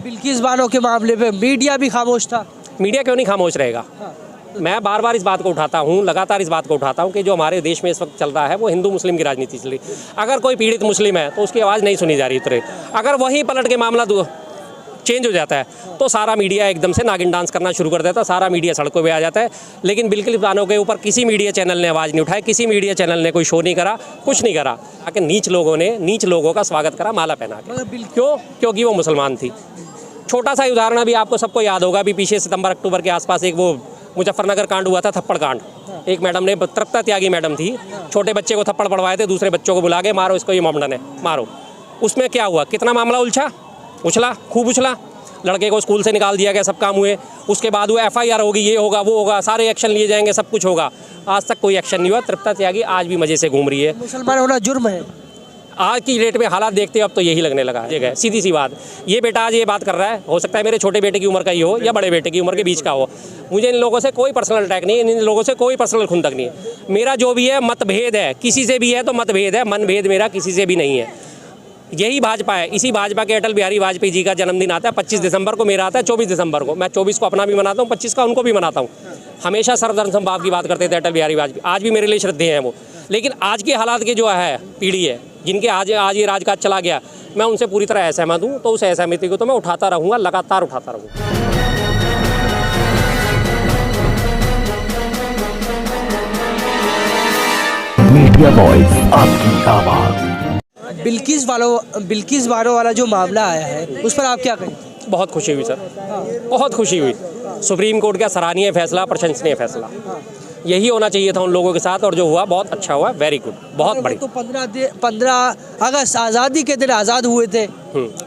बिल्किस बानो के मामले पे मीडिया भी खामोश था। मीडिया क्यों नहीं खामोश रहेगा? मैं बार बार इस बात को उठाता हूँ, लगातार इस बात को उठाता हूँ कि जो हमारे देश में इस वक्त चल रहा है वो हिंदू मुस्लिम की राजनीति चल रही है। अगर कोई पीड़ित मुस्लिम है तो उसकी आवाज़ नहीं सुनी जा रही तुरंत। अगर वहीं पलट के मामला चेंज हो जाता है तो सारा मीडिया एकदम से नागिन डांस करना शुरू कर देता है, सारा मीडिया सड़कों पे आ जाता है। लेकिन बिल्किस बानो के ऊपर किसी मीडिया चैनल ने आवाज़ नहीं उठाई, किसी मीडिया चैनल ने कोई शो नहीं करा, कुछ नहीं करा। आके नीच लोगों का स्वागत करा माला पहना के। क्यों? क्योंकि वो मुसलमान थी। छोटा सा उदाहरण अभी आपको सबको याद होगा, अभी पीछे सितंबर अक्टूबर के आसपास एक वो मुजफ्फरनगर कांड हुआ था, थप्पड़ कांड। एक मैडम ने, तृप्ता त्यागी मैडम थी, छोटे बच्चे को थप्पड़ पड़वाए थे, दूसरे बच्चों को बुला के मारो इसको, ये मोमडन है, मारो। उसमें क्या हुआ? कितना मामला उछला, खूब उछला। लड़के को स्कूल से निकाल दिया गया, सब काम हुए। उसके बाद वो FIR होगी, ये होगा, वो होगा, सारे एक्शन लिए जाएंगे, सब कुछ होगा। आज तक कोई एक्शन नहीं हुआ। तृप्ता त्यागी आज भी मज़े से घूम रही है। मुसलमान होना जुर्म है। आज की डेट में हालात देखते हो अब तो यही लगने लगा है। सीधी सी बात, ये बेटा आज ये बात कर रहा है, हो सकता है मेरे छोटे बेटे की उम्र का ही हो या बड़े बेटे की उम्र के बीच का हो। मुझे इन लोगों से कोई पर्सनल अटैक नहीं है, इन लोगों से कोई पर्सनल खुंदक नहीं है। मेरा जो भी है मतभेद है, किसी से भी है तो मतभेद है, मनभेद मेरा किसी से भी नहीं है। यही भाजपा है। इसी भाजपा के अटल बिहारी वाजपेयी जी का जन्मदिन आता है 25 दिसंबर को, मेरा आता है 24 दिसंबर को। मैं 24 को अपना भी मनाता हूँ, 25 का उनको भी मनाता हूँ। हमेशा सर्वधर्म समभाव की बात करते थे अटल बिहारी वाजपेयी, आज भी मेरे लिए श्रद्धेय हैं वो। लेकिन आज के हालात के जो है पीढ़ी है, जिनके आज ये राजकाज चला गया, मैं उनसे पूरी तरह असहमत हूँ। तो उस असहमति को तो मैं उठाता रहूँगा, लगातार उठाता रहूँगा। मीडिया वॉइस, आपकी आवाज़। बिल्किस बानो वाला जो मामला आया है उस पर आप क्या कहें? बहुत खुशी हुई सर, बहुत खुशी हुई। सुप्रीम कोर्ट का सराहनीय फैसला, प्रशंसनीय फैसला। यही होना चाहिए था उन लोगों के साथ, और जो हुआ बहुत अच्छा हुआ, वेरी गुड, बहुत बढ़िया। तो 15 अगस्त आज़ादी के दिन आज़ाद हुए थे।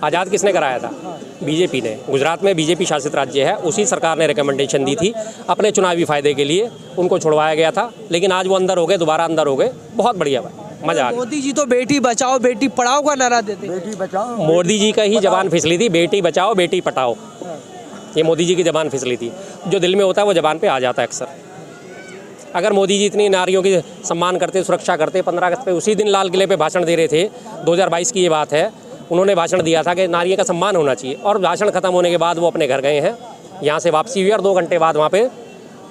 आज़ाद किसने कराया था? बीजेपी ने। गुजरात में बीजेपी शासित राज्य है, उसी सरकार ने रिकमेंडेशन दी थी अपने चुनावी फायदे के लिए, उनको छुड़वाया गया था। लेकिन आज वो अंदर हो गए, दोबारा अंदर हो गए, बहुत बढ़िया भाई, मजा आ गया। मोदी जी तो बेटी बचाओ बेटी पढ़ाओ का नारा देते। बेटी बचाओ, मोदी जी का ही जबान फिसली थी, बेटी बचाओ बेटी पढ़ाओ। ये मोदी जी की जबान फिसली थी। जो दिल में होता है वो जबान पे आ जाता है अक्सर। अगर मोदी जी इतनी नारियों की सम्मान करते, सुरक्षा करते, 15 अगस्त पे उसी दिन लाल किले पे भाषण दे रहे थे, 2022 की ये बात है, उन्होंने भाषण दिया था कि नारियों का सम्मान होना चाहिए। और भाषण खत्म होने के बाद वो अपने घर गए हैं, यहाँ से वापसी हुई और 2 घंटे बाद वहाँ पे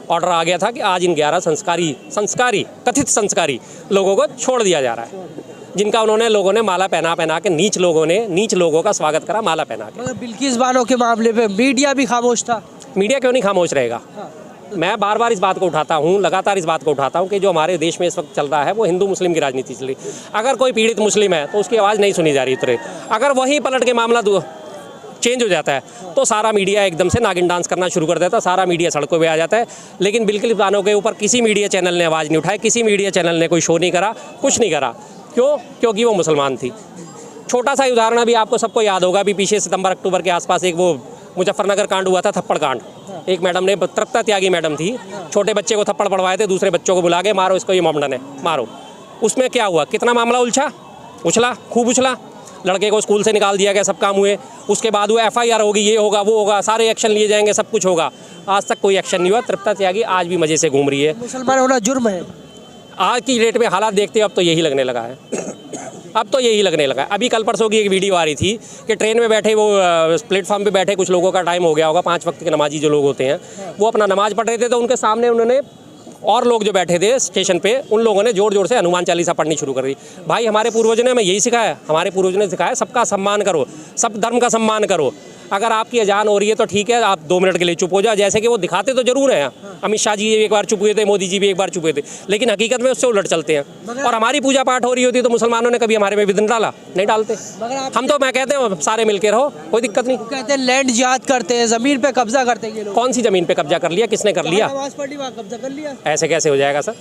ऑर्डर आ गया था कि आज इन 11 कथित संस्कारी लोगों को छोड़ दिया जा रहा है, जिनका लोगों ने माला पहना के नीच लोगों का स्वागत करा माला पहना के। बिल्किस बानो के मामले पे मीडिया भी खामोश था। मीडिया क्यों नहीं खामोश रहेगा? मैं बार बार इस बात को उठाता हूँ, लगातार इस बात को उठाता हूँ कि जो हमारे देश में इस वक्त चल रहा है वो हिंदू मुस्लिम की राजनीति चल रही है। अगर कोई पीड़ित मुस्लिम है तो उसकी आवाज़ नहीं सुनी जा रही तुरंत। अगर वहीं पलट के मामला चेंज हो जाता है तो सारा मीडिया एकदम से नागिन डांस करना शुरू कर देता है, सारा मीडिया सड़कों पे आ जाता है। लेकिन बिल्किस बानो के ऊपर किसी मीडिया चैनल ने आवाज़ नहीं उठाई, किसी मीडिया चैनल ने कोई शो नहीं करा, कुछ नहीं करा। क्यों? क्योंकि वो मुसलमान थी। छोटा सा उदाहरण अभी आपको सबको याद होगा, अभी पीछे सितंबर अक्टूबर के आसपास एक वो मुजफ्फरनगर कांड हुआ था, थप्पड़ कांड। एक मैडम ने, तृप्ता त्यागी मैडम थी, छोटे बच्चे को थप्पड़ पड़वाए थे, दूसरे बच्चों को बुला के मारो इसको, ये मोमडन है, मारो। उसमें क्या हुआ? कितना मामला उछला, खूब उछला। लड़के को स्कूल से निकाल दिया गया, सब काम हुए। उसके बाद वो FIR होगी, ये होगा, वो होगा, सारे एक्शन लिए जाएंगे, सब कुछ होगा। आज तक कोई एक्शन नहीं हुआ। तृप्ता त्यागी आज भी मज़े से घूम रही है। मुसलमान होना जुर्म है। आज की डेट में हालात देखते हो अब तो यही लगने लगा है। अब तो यही लगने लगा है। अभी कल परसों की एक वीडियो आ रही थी कि ट्रेन में बैठे, वो प्लेटफॉर्म पे बैठे कुछ लोगों का टाइम हो गया होगा, 5 वक्त के नमाजी जो लोग होते हैं, वो अपना नमाज पढ़ रहे थे, तो उनके सामने उन्होंने और लोग जो बैठे थे स्टेशन पे, उन लोगों ने जोर जोर से हनुमान चालीसा पढ़नी शुरू कर दी। भाई हमारे पूर्वजों ने हमें यही सिखाया, हमारे पूर्वजों ने सिखाया सबका सम्मान करो, सब धर्म का सम्मान करो। अगर आपकी अजान हो रही है तो ठीक है, आप 2 मिनट के लिए चुप हो जाओ, जैसे कि वो दिखाते तो जरूर हैं। अमित शाह जी एक बार चुप हुए थे, मोदी जी भी एक बार चुप हुए थे, लेकिन हकीकत में उससे उलट चलते हैं। और हमारी पूजा पाठ हो रही होती है तो मुसलमानों ने कभी हमारे में विघ्न डाला? नहीं डालते। हम तो, मैं कहते हैं सारे मिलके रहो, कोई दिक्कत नहीं। कहते हैं लैंड जिहाद करते हैं, जमीन पे कब्जा करते हैं ये लोग। कौन सी जमीन पे कब्जा कर लिया? किसने कर लिया? कब्जा कर लिया। ऐसे कैसे हो जाएगा सर?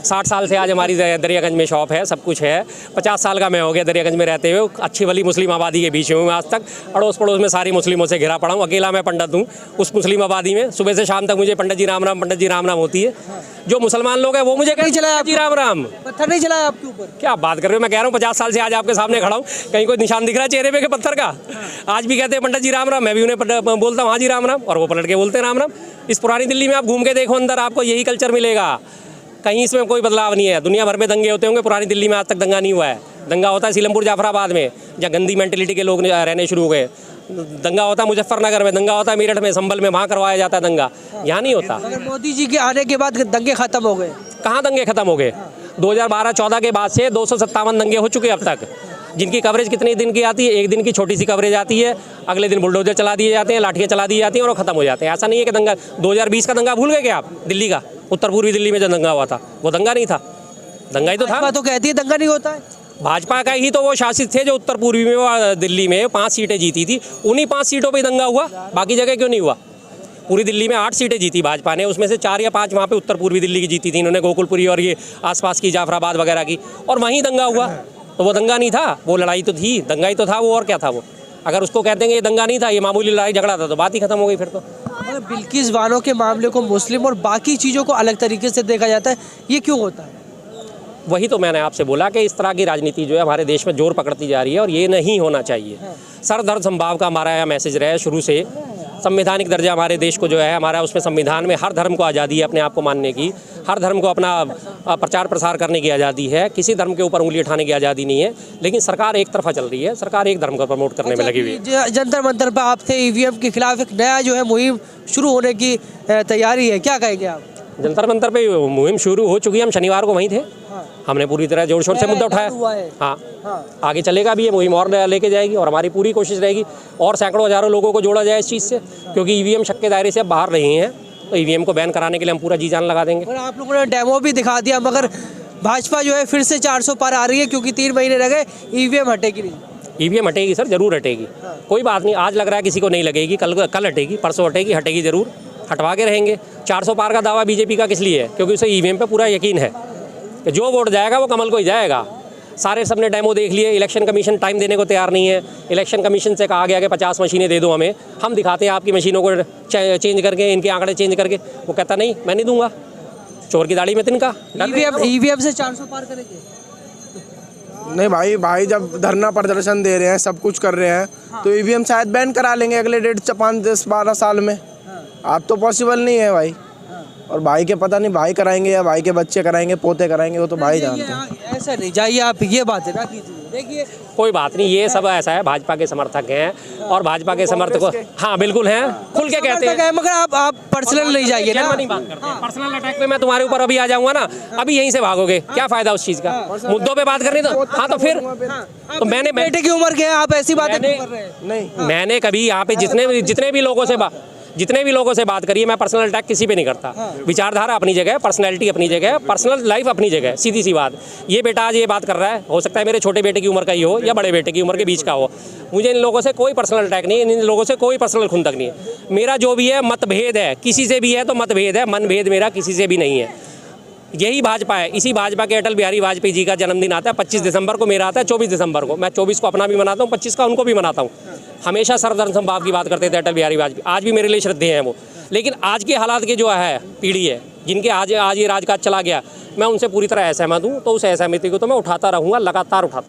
60 साल से आज हमारी दरियागंज में शॉप है, सब कुछ है। 50 साल का मैं हो गया दरियागंज में रहते हुए, अच्छी भली मुस्लिम आबादी के बीच में। आज तक अड़ोस पड़ोस में सारी मुस्लिमों से घिरा पड़ा हूँ, अकेला मैं पंडित हूँ उस मुस्लिम आबादी में। सुबह से शाम तक मुझे पंडित जी राम राम होती है। जो मुसलमान लोग हैं वो मुझे नहीं चलाया जी राम। पत्थर नहीं चलाया आपके ऊपर? क्या बात कर रहे हो? मैं कह रहा हूँ 50 साल से आज आपके सामने खड़ा हूँ, कहीं कोई निशान दिख रहा है चेहरे पे के पत्थर का? आज भी कहते हैं पंडित जी राम। मैं भी उन्हें बोलता हूँ हाँ जी राम, और वो पलट के बोलते हैं राम। इस पुरानी दिल्ली में आप घूम के देखो, अंदर आपको यही कल्चर मिलेगा, कहीं इसमें कोई बदलाव नहीं है। दुनिया भर में दंगे होते होंगे, पुरानी दिल्ली में आज तक दंगा नहीं हुआ है। दंगा होता है सीलमपुर जाफराबाद में, जहाँ गंदी मेंटेलिटी के लोग रहने शुरू हो गए। दंगा होता है मुजफ्फरनगर में, दंगा होता है मेरठ में, संभल में, वहाँ करवाया जाता है दंगा, यहाँ नहीं होता। मगर मोदी जी के आने के बाद दंगे खत्म हो गए। कहाँ दंगे खत्म हो गए? 2012-14 के बाद से 257 दंगे हो चुके अब तक, जिनकी कवरेज कितने दिन की आती है? एक दिन की छोटी सी कवरेज आती है, अगले दिन बुलडोजर चला दिए जाते हैं, लाठियाँ चला दी जाती हैं और वो खत्म हो जाते हैं। ऐसा नहीं है कि दंगा 2020 का दंगा भूल गए क्या आप? दिल्ली का, उत्तर पूर्वी दिल्ली में जो दंगा हुआ था, वो दंगा नहीं था, दंगा ही तो था। तो कहती है दंगा नहीं होता है। भाजपा का ही तो वो शासित थे जो उत्तर पूर्वी में वो दिल्ली में 5 सीटें जीती थी, उन्हीं 5 सीटों पे दंगा हुआ, बाकी जगह क्यों नहीं हुआ? पूरी दिल्ली में 8 सीटें जीती भाजपा ने, उसमें से 4 या 5 वहाँ पे उत्तर पूर्वी दिल्ली की जीती थी इन्होंने, गोकुलपुरी और ये आसपास की जाफराबाद वगैरह की, और वहीं दंगा हुआ। तो वो दंगा नहीं था, वो लड़ाई तो थी, दंगा ही तो था वो, और क्या था वो? अगर उसको कहते हैं ये दंगा नहीं था, ये मामूली लड़ाई झगड़ा था, तो बात ही खत्म हो गई फिर तो। मगर बिल्किस बानो के मामले को मुस्लिम और बाकी चीज़ों को अलग तरीके से देखा जाता है, ये क्यों होता है? वही तो मैंने आपसे बोला कि इस तरह की राजनीति जो है हमारे देश में जोर पकड़ती जा रही है, और ये नहीं होना चाहिए। सरदर्द संभाव का हमारा यह मैसेज रहा है शुरू से। संवैधानिक दर्जा हमारे देश को जो है हमारा, उसमें संविधान में हर धर्म को आज़ादी है अपने आप को मानने की, हर धर्म को अपना प्रचार प्रसार करने की आज़ादी है, किसी धर्म के ऊपर उंगली उठाने की आज़ादी नहीं है। लेकिन सरकार एक तरफा चल रही है, सरकार एक धर्म को प्रमोट करने में लगी हुई है। जंतर मंतर पर आप थे, ईवीएम के खिलाफ एक नया जो है मुहिम शुरू होने की तैयारी है, क्या कहेंगे आप? जंतर मंतर पे मुहिम शुरू हो चुकी है, हम शनिवार को वहीं थे, हमने पूरी तरह जोर शोर से मुद्दा उठाया। हाँ, आगे चलेगा भी ये मुहिम, और लेके जाएगी, और हमारी पूरी कोशिश रहेगी और सैकड़ों हज़ारों लोगों को जोड़ा जाए इस चीज़ से, क्योंकि ईवीएम शक के दायरे से अब बाहर रहे हैं, तो ईवीएम को बैन कराने के लिए हम पूरा जी जान लगा देंगे। और आप लोगों ने डेमो भी दिखा दिया, मगर भाजपा जो है फिर से 400 पार आ रही है, क्योंकि 3 महीने रह गए, ईवीएम हटेगी नहीं। ईवीएम हटेगी सर, जरूर हटेगी, कोई बात नहीं। आज लग रहा है किसी को नहीं लगेगी, कल हटेगी, परसों हटेगी, हटेगी जरूर, हटवा के रहेंगे। 400 पार का दावा बीजेपी का किस लिए है? क्योंकि उसे ईवीएम पे पूरा यकीन है कि जो वोट जाएगा वो कमल को ही जाएगा। सारे सबने डेमो देख लिए, इलेक्शन कमीशन टाइम देने को तैयार नहीं है। इलेक्शन कमीशन से कहा गया कि 50 मशीनें दे दो हमें, हम दिखाते हैं आपकी मशीनों को चेंज करके, इनके आंकड़े चेंज करके। वो कहता नहीं, मैं नहीं दूंगा, चोर की दाढ़ी में तिनका। ईवीएम से 400 पार करेंगे? नहीं भाई जब धरना प्रदर्शन दे रहे हैं, सब कुछ कर रहे हैं, तो ईवीएम शायद बैन करा लेंगे अगले 5-10-12 साल में। आज तो पॉसिबल नहीं है भाई, और भाई के पता नहीं भाई कराएंगे या भाई के बच्चे कराएंगे, पोते कराएंगे, वो तो भाई जानते हैं। ऐसा नहीं जाइए आप, ये बात है ना कीजिए। देखिए कोई बात नहीं, ये सब ऐसा है, भाजपा के समर्थक हैं और भाजपा के समर्थक, हाँ बिल्कुल हैं, खुल के कहते हैं। मगर आप पर्सनल नहीं जाइए ना। नहीं बात करते हैं। पर्सनल अटैक पे मैं तुम्हारे ऊपर अभी आ जाऊंगा ना, अभी यहीं से भागोगे, क्या फायदा उस चीज़ का? मुद्दों पे बात करनी तो हाँ, तो फिर तो मैंने बेटे की उम्र क्या है, आप ऐसी बातें क्यों कर रहे हैं? नहीं, मैंने कभी यहाँ पे जितने भी लोगों से बात करी है, मैं पर्सनल अटैक किसी पे नहीं करता। विचारधारा अपनी जगह है, पर्सनैलिटी अपनी जगह है, पर्सनल लाइफ अपनी जगह है, सीधी सी बात। ये बेटा आज ये बात कर रहा है, हो सकता है मेरे छोटे बेटे की उम्र का ही हो या बड़े बेटे की उम्र के बीच का हो। मुझे इन लोगों से कोई पर्सनल अटैक नहीं है, इन लोगों से कोई पर्सनल खुंदक नहीं है। मेरा जो भी है मतभेद है, किसी से भी है तो मतभेद है, मनभेद मेरा किसी से भी नहीं है। यही भाजपा है। इसी भाजपा के अटल बिहारी वाजपेयी जी का जन्मदिन आता है 25 दिसंबर को, मेरा आता है 24 दिसंबर को। मैं 24 को अपना भी मनाता हूँ, 25 का उनको भी मनाता हूँ। हमेशा सरदर्द संभाव की बात करते थे अटल बिहारी वाजपेयी, आज भी मेरे लिए श्रद्धेय हैं वो। लेकिन आज के हालात के जो है पीढ़ी है, जिनके आज ये राजकाज चला गया, मैं उनसे पूरी तरह असहमत हूँ। तो उस असहमति को तो मैं उठाता रहूँगा, लगातार उठाता।